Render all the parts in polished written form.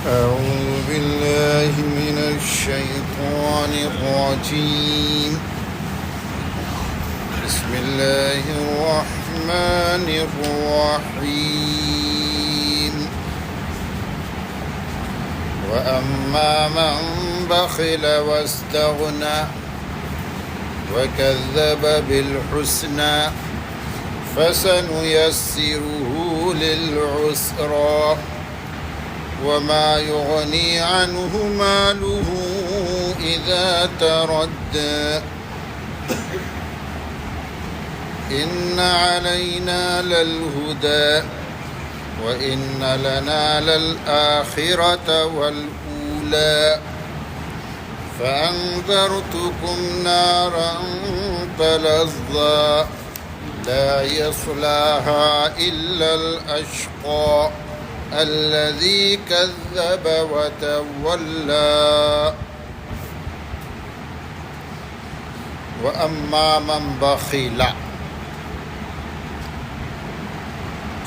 أعوذ بالله من الشيطان الرجيم. بسم الله الرحمن الرحيم. وأما من بخل واستغنى وكذب بالحسنى فسنيسره للعسرى وما يغني عنه ماله إذا تردى إن علينا للهدى وإن لنا للآخرة والأولى فأنذرتكم نارا تلظى لا يصلاها إلا الأشقى الذي كذب وتولى وأما من بخل.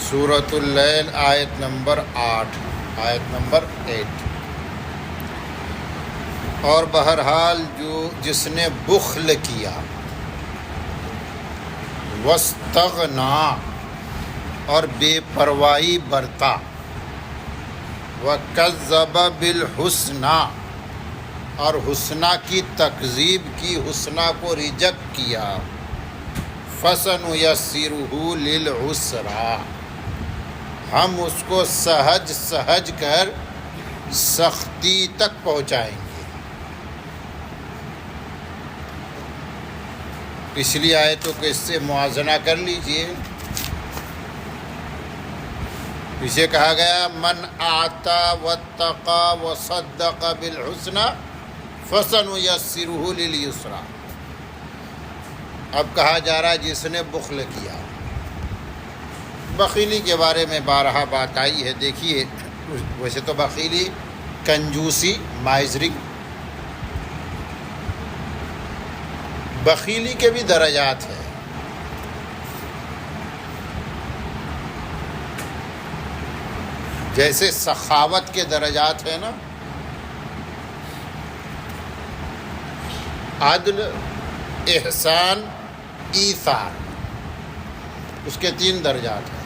سورۃ اللیل آیت نمبر 8. اور بہرحال جس نے بخل کیا، واستغنا اور بے پرواہی برتا، وَكَذَّبَ بِالْحُسْنَى اور حسنہ کی تکذیب کی، حسنہ کو ریجیکٹ کیا، فَسَنُيَسِّرُهُ لِلْعُسْرَىٰ ہم اس کو سہج کر سختی تک پہنچائیں گے. پچھلی آیتوں کو اس سے موازنہ کر لیجئے. پیچھے کہا گیا من آتا واتقى وصدق بالحسنى فسنيسره لليسرى. اب کہا جا رہا ہے جس نے بخل کیا. بخیلی کے بارے میں بارہا بات آئی ہے. دیکھیے ویسے تو بخیلی، کنجوسی، مائزرنگ، بخیلی کے بھی درجات ہیں. جیسے سخاوت کے درجات ہیں نا، عدل، احسان، ایثار، اس کے 3 درجات ہیں.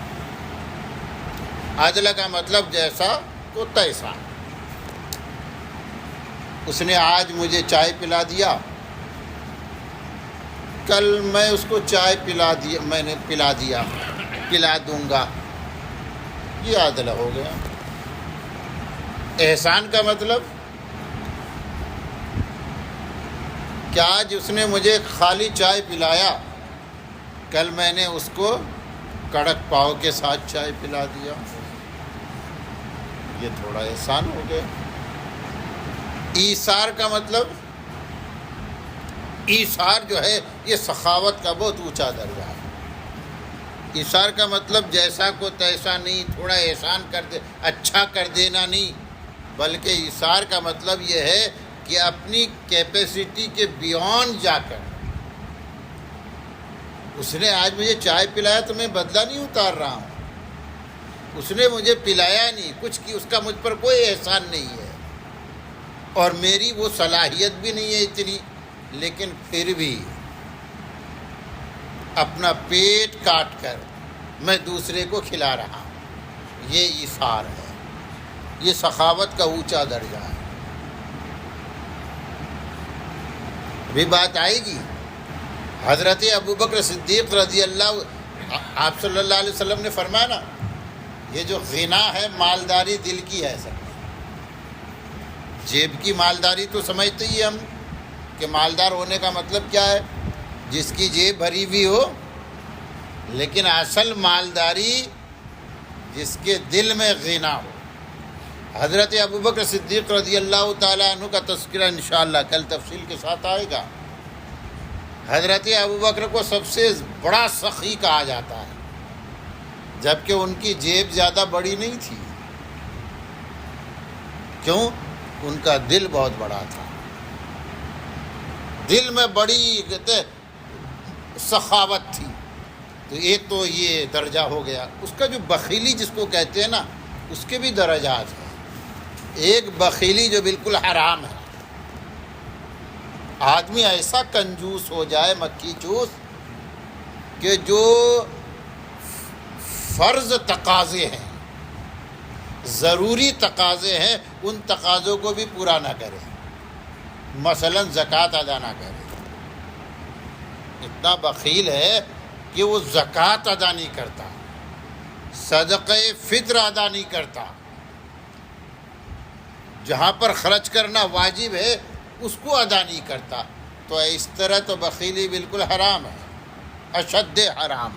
عدل کا مطلب جیسا کو تیسا. اس نے آج مجھے چائے پلا دیا، کل میں اس کو چائے پلا دوں گا، یہ عدل ہو گیا. احسان کا مطلب کہ آج اس نے مجھے خالی چائے پلایا، کل میں نے اس کو کڑک پاؤ کے ساتھ چائے پلا دیا، یہ تھوڑا احسان ہو گیا. ایثار کا مطلب، ایثار جو ہے یہ سخاوت کا بہت اونچا درجہ ہے. ایثار کا مطلب جیسا کو تیسا نہیں، تھوڑا احسان کر دے، اچھا کر دینا نہیں، بلکہ ایثار کا مطلب یہ ہے کہ اپنی کیپیسٹی کے بیونڈ جا کر. اس نے آج مجھے چائے پلایا تو میں بدلہ نہیں اتار رہا ہوں. اس نے مجھے پلایا نہیں کچھ کی، اس کا مجھ پر کوئی احسان نہیں ہے، اور میری وہ صلاحیت بھی نہیں ہے اتنی، لیکن پھر بھی اپنا پیٹ کاٹ کر میں دوسرے کو کھلا رہا ہوں. یہ ایثار ہے، یہ سخاوت کا اونچا درجہ ہے. ابھی بات آئے گی. حضرت ابوبکر صدیق رضی اللہ، آپ صلی اللہ علیہ وسلم نے فرمایا نا، یہ جو غنا ہے مالداری دل کی ہے. سب جیب کی مالداری تو سمجھتے ہی ہم کہ مالدار ہونے کا مطلب کیا ہے، جس کی جیب بھری ہوئی ہو، لیکن اصل مالداری جس کے دل میں غنا ہو. حضرت ابوبکر صدیق رضی اللہ تعالیٰ عنہ کا تذکرہ انشاءاللہ کل تفصیل کے ساتھ آئے گا. حضرت ابوبکر کو سب سے بڑا سخی کہا جاتا ہے، جبکہ ان کی جیب زیادہ بڑی نہیں تھی. کیوں؟ ان کا دل بہت بڑا تھا. دل میں بڑی سخاوت تھی. تو ایک تو یہ درجہ ہو گیا. اس کا جو بخیلی جس کو کہتے ہیں نا، اس کے بھی درجات ہیں. ایک بخیلی جو بالکل حرام ہے. آدمی ایسا کنجوس ہو جائے مکھی چوس کہ جو فرض تقاضے ہیں، ضروری تقاضے ہیں، ان تقاضوں کو بھی پورا نہ کرے. مثلا زکوٰۃ ادا نہ کرے. اتنا بخیل ہے کہ وہ زکوٰۃ ادا نہیں کرتا، صدقہ فطر ادا نہیں کرتا، جہاں پر خرچ کرنا واجب ہے اس کو ادا نہیں کرتا. تو اس طرح تو بخیلی بالکل حرام ہے، اشد حرام.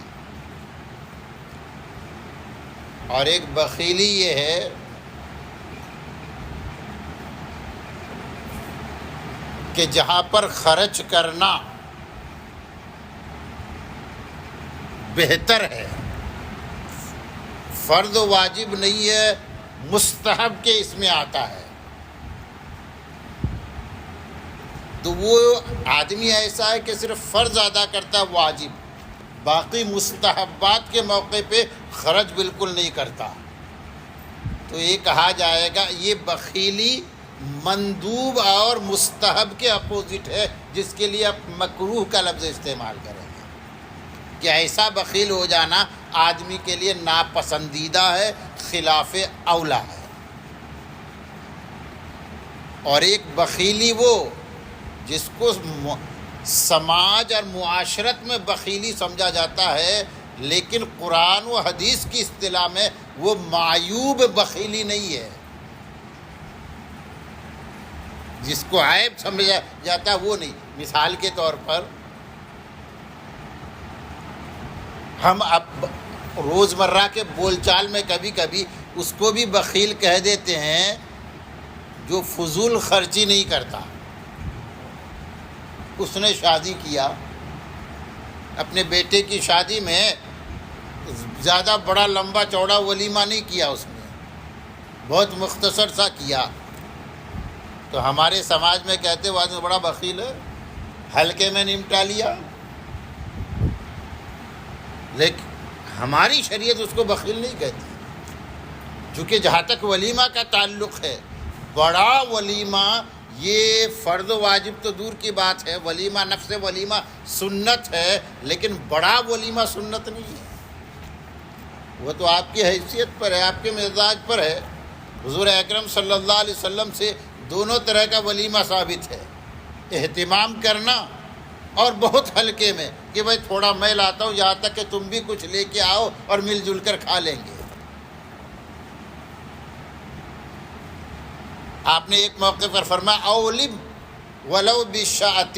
اور ایک بخیلی یہ ہے کہ جہاں پر خرچ کرنا بہتر ہے، فرض و واجب نہیں ہے، مستحب کے اس میں آتا ہے، تو وہ آدمی ایسا ہے کہ صرف فرض ادا کرتا ہے واجب، باقی مستحبات کے موقع پہ خرچ بالکل نہیں کرتا. تو یہ کہا جائے گا یہ بخیلی مندوب اور مستحب کے اپوزٹ ہے، جس کے لیے آپ مکروہ کا لفظ استعمال کریں گے کہ ایسا بخیل ہو جانا آدمی کے لیے ناپسندیدہ ہے، خلاف اولا ہے. اور ایک بخیلی وہ جس کو سماج اور معاشرت میں بخیلی سمجھا جاتا ہے، لیکن قرآن و حدیث کی اصطلاح میں وہ معیوب بخیلی نہیں ہے، جس کو عیب سمجھا جاتا ہے وہ نہیں. مثال کے طور پر ہم اب روزمرہ کے بول چال میں کبھی کبھی اس کو بھی بخیل کہہ دیتے ہیں جو فضول خرچی نہیں کرتا. اس نے شادی کیا، اپنے بیٹے کی شادی میں زیادہ بڑا لمبا چوڑا ولیمہ نہیں کیا، اس نے بہت مختصر سا کیا. تو ہمارے سماج میں کہتے وہ آدمی بڑا بخیل ہے، ہلکے میں نمٹا لیا. لیکن ہماری شریعت اس کو بخیل نہیں کہتی، چونکہ جہاں تک ولیمہ کا تعلق ہے، بڑا ولیمہ یہ فرض و واجب تو دور کی بات ہے، ولیمہ نفس ولیمہ سنت ہے، لیکن بڑا ولیمہ سنت نہیں ہے. وہ تو آپ کی حیثیت پر ہے، آپ کے مزاج پر ہے. حضور اکرم صلی اللہ علیہ وسلم سے دونوں طرح کا ولیمہ ثابت ہے، اہتمام کرنا اور بہت ہلکے میں کہ بھائی تھوڑا میں لاتا ہوں یہاں تک کہ تم بھی کچھ لے کے آؤ اور مل جل کر کھا لیں گے. آپ نے ایک موقع پر فرمایا اولم ولو بشاۃ،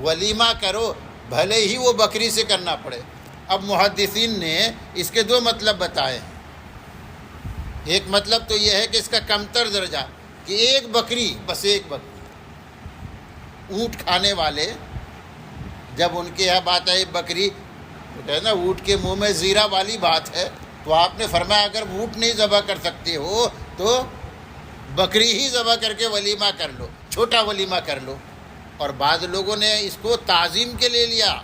ولیمہ کرو بھلے ہی وہ بکری سے کرنا پڑے. اب محدثین نے اس کے دو مطلب بتائے ہیں. ایک مطلب تو یہ ہے کہ اس کا کمتر درجہ کہ ایک بکری، بس ایک بکری. اونٹ کھانے والے جب ان کے یہاں بات آئی بکری، تو ہے نا اونٹ کے منہ میں زیرہ والی بات ہے، تو آپ نے فرمایا اگر اونٹ نہیں ذبح کر سکتے ہو تو بکری ہی ذبح کر کے ولیمہ کر لو، چھوٹا ولیمہ کر لو. اور بعض لوگوں نے اس کو تعظیم کے لے لیا،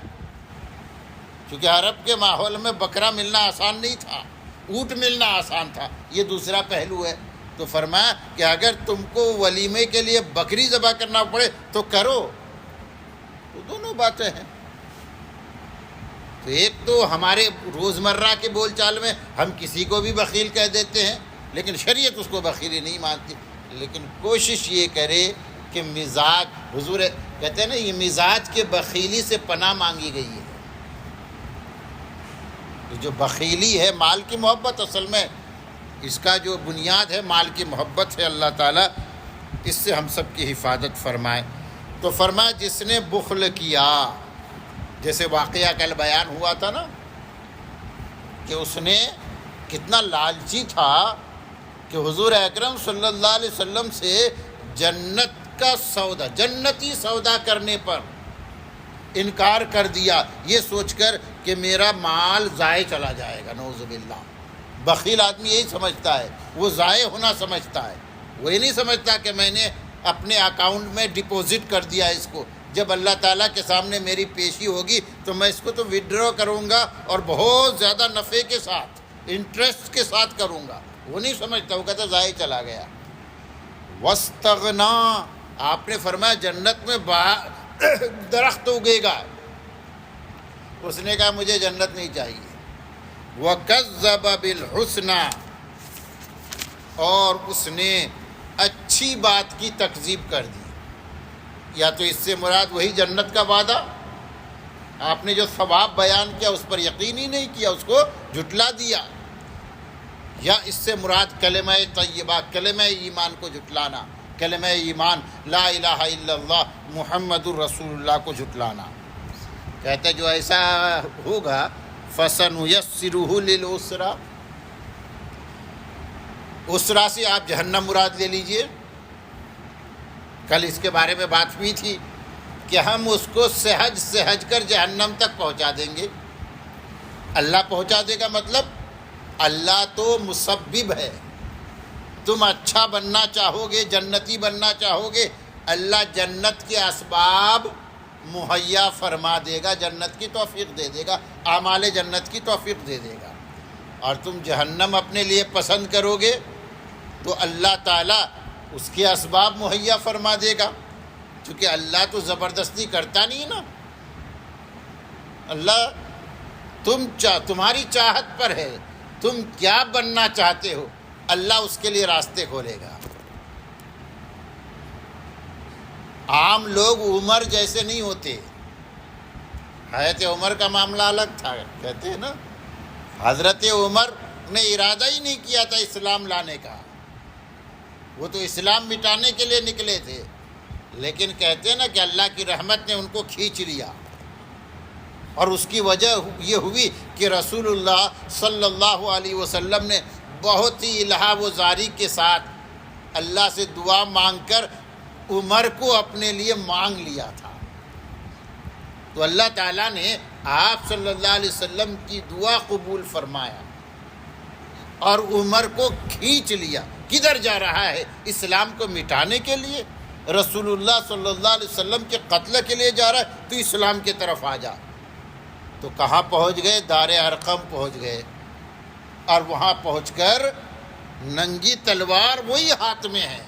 چونکہ عرب کے ماحول میں بکرا ملنا آسان نہیں تھا، اونٹ ملنا آسان تھا. یہ دوسرا پہلو ہے. تو فرمایا کہ اگر تم کو ولیمے کے لیے بکری ذبح کرنا پڑے تو کرو. تو دونوں باتیں ہیں. تو ایک تو ہمارے روزمرہ کے بول چال میں ہم کسی کو بھی بخیل کہہ دیتے ہیں، لیکن شریعت اس کو بخیلی نہیں مانتی. لیکن کوشش یہ کرے کہ مزاج، حضور کہتے ہیں نا یہ مزاج کے بخیلی سے پناہ مانگی گئی ہے. جو بخیلی ہے مال کی محبت، اصل میں اس کا جو بنیاد ہے مال کی محبت ہے. اللہ تعالیٰ اس سے ہم سب کی حفاظت فرمائے. تو فرمایا جس نے بخل کیا، جیسے واقعہ کل بیان ہوا تھا نا کہ اس نے کتنا لالچی تھا کہ حضور اکرم صلی اللہ علیہ وسلم سے جنت کا سودا، جنتی سودا کرنے پر انکار کر دیا، یہ سوچ کر کہ میرا مال ضائع چلا جائے گا. نعوذ باللہ. بخیل آدمی یہی سمجھتا ہے، وہ ضائع ہونا سمجھتا ہے. وہ یہ نہیں سمجھتا کہ میں نے اپنے اکاؤنٹ میں ڈپوزٹ کر دیا اس کو، جب اللہ تعالیٰ کے سامنے میری پیشی ہوگی تو میں اس کو تو وڈرا کروں گا اور بہت زیادہ نفع کے ساتھ، انٹرسٹ کے ساتھ کروں گا. وہ نہیں سمجھتا، وہ کہتا ضائع چلا گیا. واستغنا، آپ نے فرمایا جنت میں درخت اگے گا، اس نے کہا مجھے جنت نہیں چاہیے۔ وَكَذَّبَ بِالْحُسْنَى، اور اس نے اچھی بات کی تکذیب کر دی۔ یا تو اس سے مراد وہی جنت کا وعدہ، آپ نے جو ثواب بیان کیا اس پر یقین ہی نہیں کیا، اس کو جھٹلا دیا، یا اس سے مراد کلمہ طیبہ، کلمہ ایمان کو جھٹلانا، کلمہ ایمان لا الہ الا اللہ محمد الرسول اللہ کو جھٹلانا۔ کہتا ہے جو ایسا ہوگا فَسَنُيَسِّرُهُ لِلْعُسْرَىٰ، اسرا سے آپ جہنم مراد لے لیجئے۔ کل اس کے بارے میں بات ہوئی تھی کہ ہم اس کو سہج کر جہنم تک پہنچا دیں گے۔ اللہ پہنچا دے گا مطلب اللہ تو مسبب ہے، تم اچھا بننا چاہو گے، جنتی بننا چاہو گے، اللہ جنت کے اسباب مہیا فرما دے گا، جنت کی توفیق دے دے گا، اعمال جنت کی توفیق دے دے گا۔ اور تم جہنم اپنے لیے پسند کرو گے تو اللہ تعالیٰ اس کے اسباب مہیا فرما دے گا، کیونکہ اللہ تو زبردستی کرتا نہیں نا۔ اللہ تمہاری چاہت پر ہے، تم کیا بننا چاہتے ہو، اللہ اس کے لیے راستے کھولے گا۔ عام لوگ عمر جیسے نہیں ہوتے، حضرت عمر کا معاملہ الگ تھا، کہتے ہیں نا حضرت عمر نے ارادہ ہی نہیں کیا تھا اسلام لانے کا، وہ تو اسلام مٹانے کے لیے نکلے تھے، لیکن کہتے ہیں نا کہ اللہ کی رحمت نے ان کو کھینچ لیا، اور اس کی وجہ یہ ہوئی کہ رسول اللہ صلی اللہ علیہ وسلم نے بہت ہی الہا و زاری کے ساتھ اللہ سے دعا مانگ کر عمر کو اپنے لیے مانگ لیا تھا۔ تو اللہ تعالیٰ نے آپ صلی اللہ علیہ وسلم کی دعا قبول فرمایا اور عمر کو کھینچ لیا۔ کدھر جا رہا ہے؟ اسلام کو مٹانے کے لیے، رسول اللہ صلی اللہ علیہ وسلم کے قتل کے لیے جا رہا ہے، تو اسلام کی طرف آ جا۔ تو کہاں پہنچ گئے؟ دار ارقم پہنچ گئے، اور وہاں پہنچ کر ننگی تلوار وہی ہاتھ میں ہے،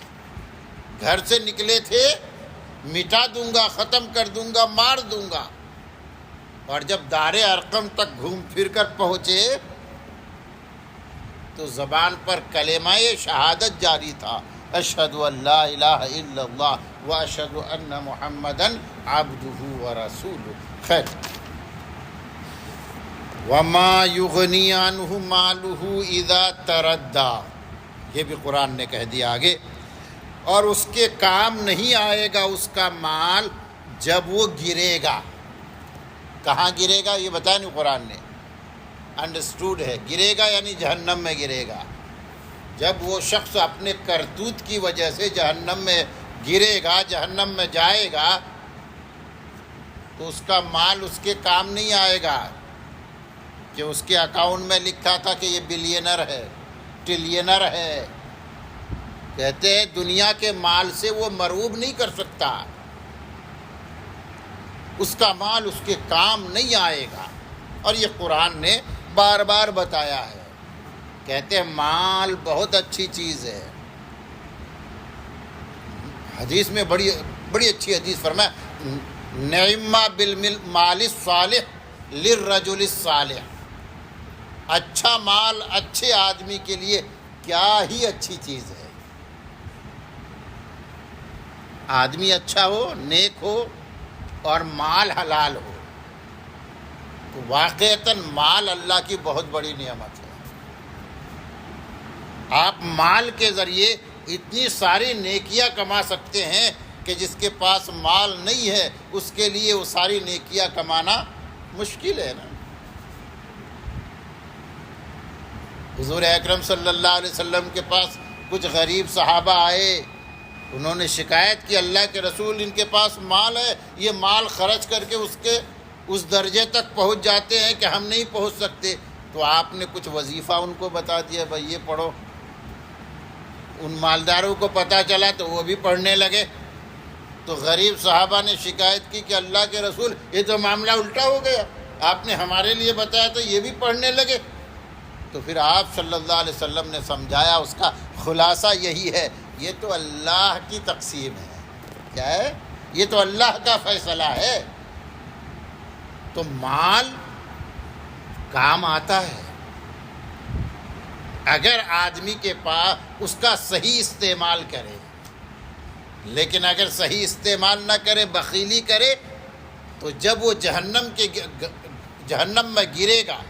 گھر سے نکلے تھے مٹا دوں گا، ختم کر دوں گا، مار دوں گا، اور جب دار ارقم تک گھوم پھر کر پہنچے تو زبان پر کلمہ شہادت جاری تھا، اشہد ان لا الہ الا اللہ واشہد ان محمدا عبدہ ورسولہ۔ خیر، وما یغنی عنہ مالہ اذا تردی، یہ بھی قرآن نے کہہ دیا آگے، اور اس کے کام نہیں آئے گا اس کا مال جب وہ گرے گا۔ کہاں گرے گا یہ بتایا نہیں قرآن نے، انڈرسٹوڈ ہے، گرے گا یعنی جہنم میں گرے گا۔ جب وہ شخص اپنے کرتوت کی وجہ سے جہنم میں گرے گا، جہنم میں جائے گا، تو اس کا مال اس کے کام نہیں آئے گا کہ اس کے اکاؤنٹ میں لکھا تھا کہ یہ بلینر ہے، ٹریلینر ہے۔ کہتے ہیں دنیا کے مال سے وہ مرعوب نہیں کر سکتا، اس کا مال اس کے کام نہیں آئے گا، اور یہ قرآن نے بار بار بتایا ہے۔ کہتے ہیں مال بہت اچھی چیز ہے، حدیث میں بڑی اچھی حدیث فرمایا، نعمہ بالمال الصالح للرجل الصالح، اچھا مال اچھے آدمی کے لیے کیا ہی اچھی چیز ہے۔ آدمی اچھا ہو، نیک ہو، اور مال حلال ہو، تو واقعتاً مال اللہ کی بہت بڑی نعمت ہے۔ آپ مال کے ذریعے اتنی ساری نیکیاں کما سکتے ہیں کہ جس کے پاس مال نہیں ہے اس کے لیے وہ ساری نیکیاں کمانا مشکل ہے نا۔ حضور اکرم صلی اللہ علیہ وسلم کے پاس کچھ غریب صحابہ آئے، انہوں نے شکایت کی، اللہ کے رسول ان کے پاس مال ہے، یہ مال خرچ کر کے اس درجے تک پہنچ جاتے ہیں کہ ہم نہیں پہنچ سکتے۔ تو آپ نے کچھ وظیفہ ان کو بتا دیا، بھائی یہ پڑھو۔ ان مالداروں کو پتہ چلا تو وہ بھی پڑھنے لگے۔ تو غریب صحابہ نے شکایت کی کہ اللہ کے رسول یہ تو معاملہ الٹا ہو گیا، آپ نے ہمارے لیے بتایا تو یہ بھی پڑھنے لگے۔ تو پھر آپ صلی اللہ علیہ وسلم نے سمجھایا، اس کا خلاصہ یہی ہے، یہ تو اللہ کی تقسیم ہے. کیا ہے؟ یہ تو اللہ کا فیصلہ ہے. تو مال کام آتا ہے اگر آدمی کے پاس اس کا صحیح استعمال کرے، لیکن اگر صحیح استعمال نہ کرے، بخیلی کرے، تو جب وہ جہنم میں گرے گا،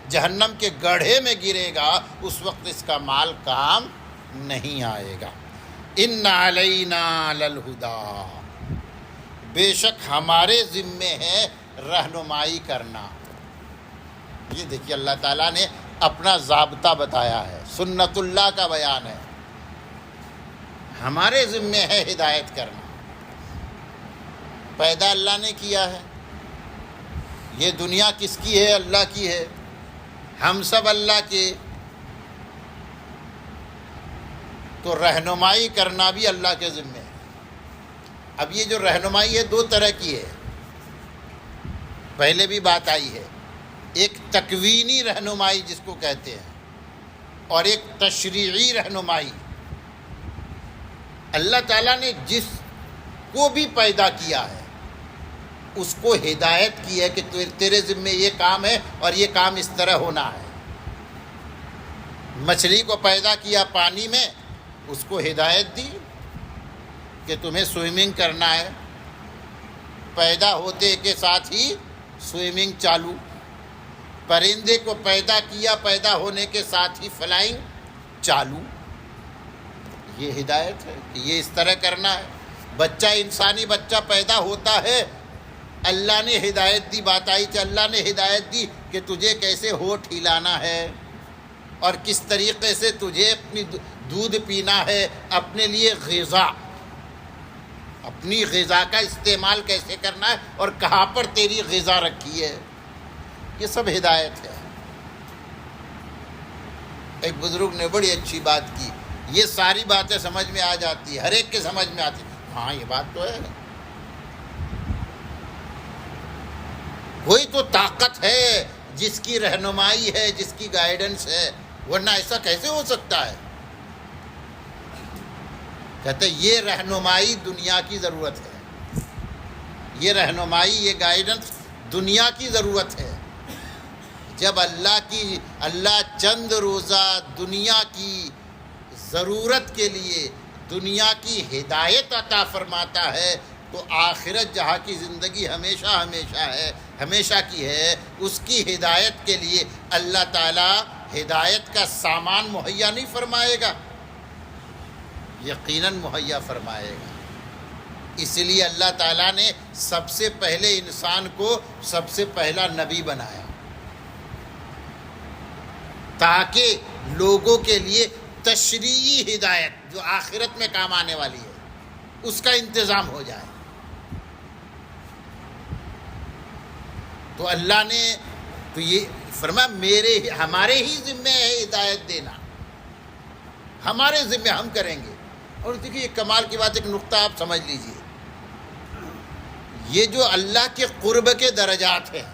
جہنم کے گڑھے میں گرے گا، اس وقت اس کا مال کام نہیں آئے گا. ان علینا للہدیٰ، بے شک ہمارے ذمے ہے رہنمائی کرنا. یہ دیکھیے اللہ تعالیٰ نے اپنا ضابطہ بتایا ہے، سنت اللہ کا بیان ہے. ہمارے ذمے ہے ہدایت کرنا. پیدا اللہ نے کیا ہے، یہ دنیا کس کی ہے؟ اللہ کی ہے. ہم سب اللہ کے، تو رہنمائی کرنا بھی اللہ کے ذمے ہے. اب یہ جو رہنمائی ہے دو طرح کی ہے، پہلے بھی بات آئی ہے. ایک تکوینی رہنمائی جس کو کہتے ہیں، اور ایک تشریعی رہنمائی. اللہ تعالیٰ نے جس کو بھی پیدا کیا ہے اس کو ہدایت کی ہے کہ تیرے ذمے یہ کام ہے اور یہ کام اس طرح ہونا ہے. مچھلی کو پیدا کیا پانی میں، اس کو ہدایت دی کہ تمہیں سوئمنگ کرنا ہے. پیدا ہوتے کے ساتھ ہی سوئمنگ چالو. پرندے کو پیدا کیا، پیدا ہونے کے ساتھ ہی فلائنگ چالو. یہ ہدایت ہے کہ یہ اس طرح کرنا ہے. بچہ، انسانی بچہ پیدا ہوتا ہے، اللہ نے ہدایت دی. بات آئی کہ اللہ نے ہدایت دی کہ تجھے کیسے ہونٹ ہلانا ہے اور کس طریقے سے تجھے اپنی دودھ پینا ہے، اپنے لیے غذا، اپنی غذا کا استعمال کیسے کرنا ہے اور کہاں پر تیری غذا رکھی ہے. یہ سب ہدایت ہے. ایک بزرگ نے بڑی اچھی بات کی. یہ ساری باتیں سمجھ میں آ جاتی ہے، ہر ایک کے سمجھ میں آتی. ہاں یہ بات تو ہے. کوئی تو طاقت ہے جس کی رہنمائی ہے، جس کی گائیڈنس ہے، ورنہ ایسا کیسے ہو سکتا ہے؟ کہتے یہ رہنمائی دنیا کی ضرورت ہے. یہ رہنمائی، یہ گائیڈنس دنیا کی ضرورت ہے. جب اللہ چند روزہ دنیا کی ضرورت کے لیے دنیا کی ہدایت عطا فرماتا ہے، تو آخرت جہاں کی زندگی ہمیشہ ہمیشہ ہے، ہمیشہ کی ہے، اس کی ہدایت کے لیے اللہ تعالیٰ ہدایت کا سامان مہیا نہیں فرمائے گا، یقیناً مہیا فرمائے گا. اس لیے اللہ تعالیٰ نے سب سے پہلے انسان کو سب سے پہلا نبی بنایا، تاکہ لوگوں کے لیے تشریعی ہدایت جو آخرت میں کام آنے والی ہے اس کا انتظام ہو جائے. تو اللہ نے تو یہ فرمایا ہمارے ہی ذمے ہے ہدایت دینا، ہمارے ذمے ہم کریں گے. اور دیکھیے یہ کمال کی بات، ایک نقطہ آپ سمجھ لیجئے. یہ جو اللہ کے قرب کے درجات ہیں،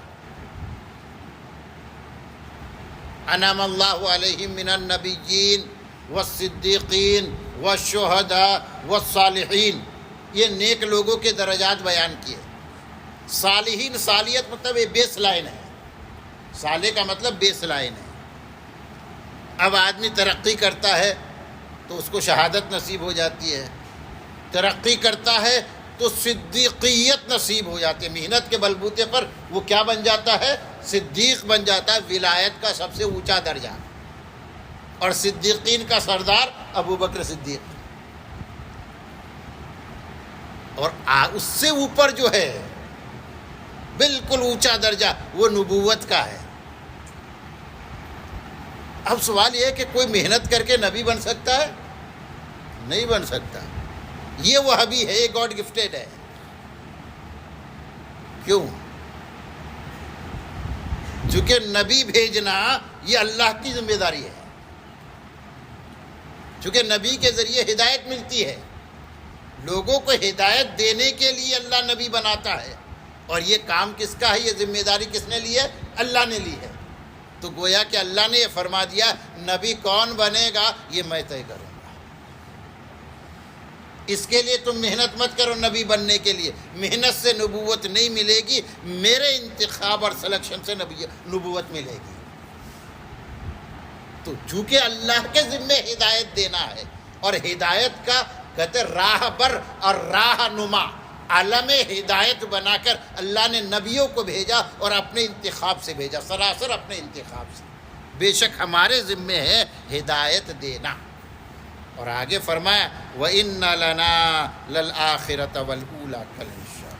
انعم اللہ علیہم من النبیین والصدیقین والشہداء والصالحین، یہ نیک لوگوں کے درجات بیان کیے. صالحین، صالحیت مطلب یہ بیس لائن ہے. صالح کا مطلب بیس لائن ہے. اب آدمی ترقی کرتا ہے تو اس کو شہادت نصیب ہو جاتی ہے، ترقی کرتا ہے تو صدیقیت نصیب ہو جاتی ہے. محنت کے بلبوتے پر وہ کیا بن جاتا ہے؟ صدیق بن جاتا ہے، ولایت کا سب سے اونچا درجہ. اور صدیقین کا سردار ابو بکر صدیق. اور اس سے اوپر جو ہے بالکل اونچا درجہ وہ نبوت کا ہے. اب سوال یہ ہے کہ کوئی محنت کر کے نبی بن سکتا ہے؟ نہیں بن سکتا. یہ وہابی ہے، یہ گاڈ گفٹیڈ ہے. کیوں؟ چونکہ نبی بھیجنا یہ اللہ کی ذمہ داری ہے. چونکہ نبی کے ذریعے ہدایت ملتی ہے، لوگوں کو ہدایت دینے کے لیے اللہ نبی بناتا ہے. اور یہ کام کس کا ہے؟ یہ ذمہ داری کس نے لی ہے؟ اللہ نے لی ہے. تو گویا کہ اللہ نے یہ فرما دیا نبی کون بنے گا یہ میں طے کروں گا. اس کے لیے تم محنت مت کرو نبی بننے کے لیے، محنت سے نبوت نہیں ملے گی، میرے انتخاب اور سلیکشن سے نبوت ملے گی۔ تو چونکہ اللہ کے ذمے ہدایت دینا ہے، اور ہدایت کا کہتے راہ بر اور راہ نما، عالم ہدایت بنا کر اللہ نے نبیوں کو بھیجا اور اپنے انتخاب سے بھیجا، سراسر اپنے انتخاب سے۔ بے شک ہمارے ذمے ہے ہدایت دینا۔ اور آگے فرمایا وَإِنَّ لَنَا لَلْآخِرَةَ وَالْأُولَىٰ، کل انشاءاللہ۔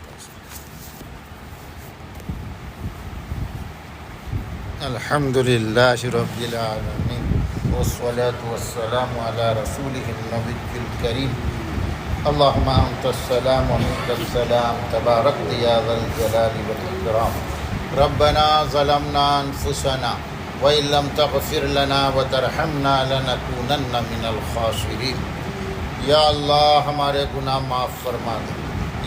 الحمد للہ رب العالمین، والصلاة والسلام علی رسولہ النبی الکریم۔ اللہم انت السلام ومنک السلام، تبارکت یا ذا الجلال والاکرام۔ ربنا ظلمنا انفسنا وَإِن لَّمْ تَغْفِرْ لَنَا وَتَرْحَمْنَا لَنَكُونَنَّ مِنَ الْخَاسِرِينَ۔ یا اللہ ہمارے گناہ معاف فرما دے،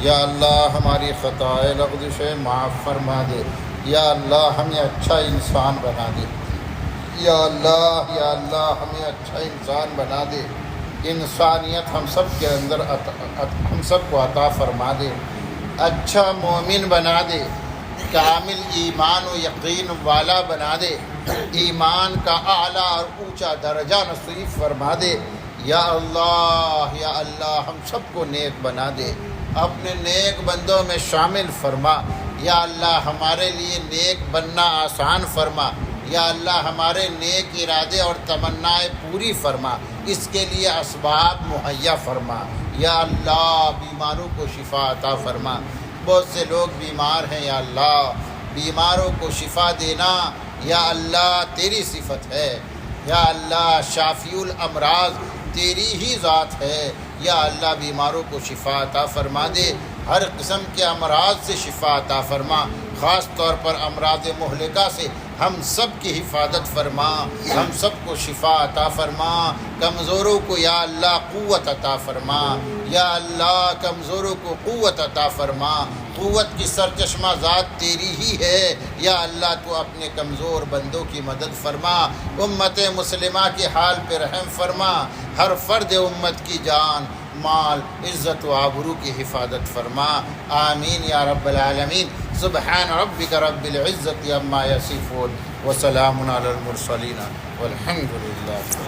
یا اللہ ہماری خطائے لغزشیں معاف فرما دے، یا اللہ ہمیں اچھا انسان بنا دے، یا اللہ ہمیں اچھا انسان بنا دے، انسانیت ہم سب کے اندر ہم سب کو عطا فرما دے، اچھا مومن بنا دے، کامل ایمان و یقین والا بنا دے، ایمان کا اعلیٰ اور اونچا درجہ نصیب فرما دے۔ یا اللہ ہم سب کو نیک بنا دے، اپنے نیک بندوں میں شامل فرما۔ یا اللہ ہمارے لیے نیک بننا آسان فرما، یا اللہ ہمارے نیک ارادے اور تمنائیں پوری فرما، اس کے لیے اسباب مہیا فرما۔ یا اللہ بیماروں کو شفا عطا فرما، بہت سے لوگ بیمار ہیں، یا اللہ بیماروں کو شفا دینا یا اللہ تیری صفت ہے، یا اللہ شافی الامراض تیری ہی ذات ہے۔ یا اللہ بیماروں کو شفا عطا فرما دے، ہر قسم کے امراض سے شفا عطا فرما، خاص طور پر امراض مہلکہ سے ہم سب کی حفاظت فرما، ہم سب کو شفا عطا فرما، کمزوروں کو یا اللہ قوت عطا فرما، یا اللہ کمزوروں کو قوت عطا فرما، قوت کی سرچشمہ ذات تیری ہی ہے، یا اللہ تو اپنے کمزور بندوں کی مدد فرما، امت مسلمہ کے حال پہ رحم فرما، ہر فرد امت کی جان مال عزت و آبرو کی حفاظت فرما، آمین یا رب العالمین۔ سبحان ربک رب العزت عما یصفون وسلام علی المرسلین والحمد للہ۔